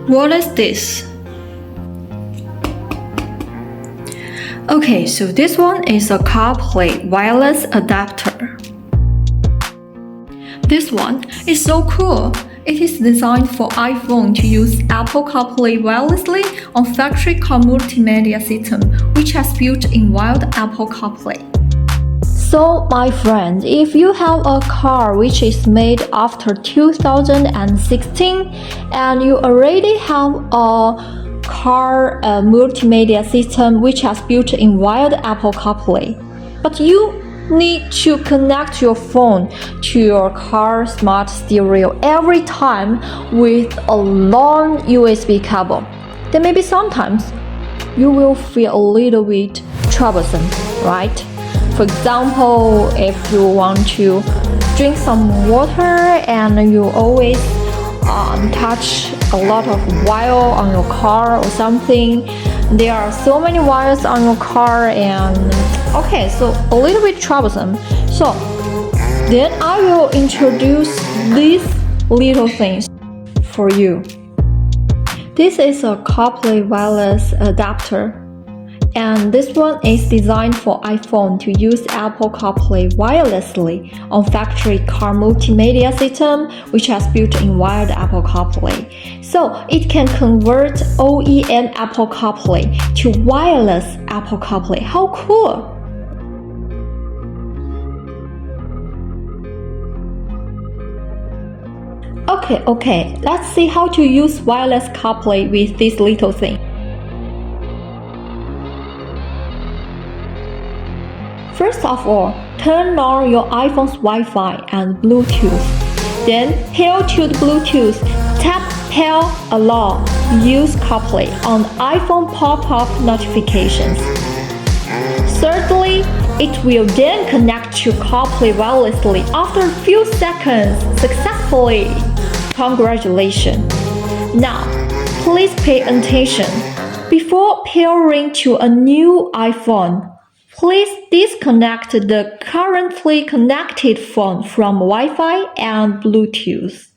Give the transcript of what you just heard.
What is this? Okay, so this one is a Carplay Wireless Adapter. This one is so cool. It is designed for iPhone to use Apple CarPlay wirelessly on factory car multimedia system, which has built-in wired Apple CarPlay. So, my friend, if you have a car which is made after 2016 and you already have a car multimedia system which has built-in wired Apple CarPlay, but you need to connect your phone to your car smart stereo every time with a long USB cable, then maybe sometimes you will feel a little bit troublesome, right? For example, if you want to drink some water and you always touch a lot of wire on your car or something, there are so many wires on your car and okay, so a little bit troublesome. So then I will introduce these little things for you. This is a Carplay Wireless Adapter, and this one is designed for iPhone to use Apple CarPlay wirelessly on factory car multimedia system which has built-in wired Apple CarPlay. So it can convert OEM Apple CarPlay to wireless Apple CarPlay. How cool! Okay, let's see how to use wireless CarPlay with this little thing. First of all, turn on your iPhone's Wi-Fi and Bluetooth. Then pair to the Bluetooth, tap Pair Allow, use CarPlay on iPhone pop-up notifications. Thirdly, it will then connect to CarPlay wirelessly after a few seconds successfully. Congratulations! Now, please pay attention. Before pairing to a new iPhone, please disconnect the currently connected phone from Wi-Fi and Bluetooth.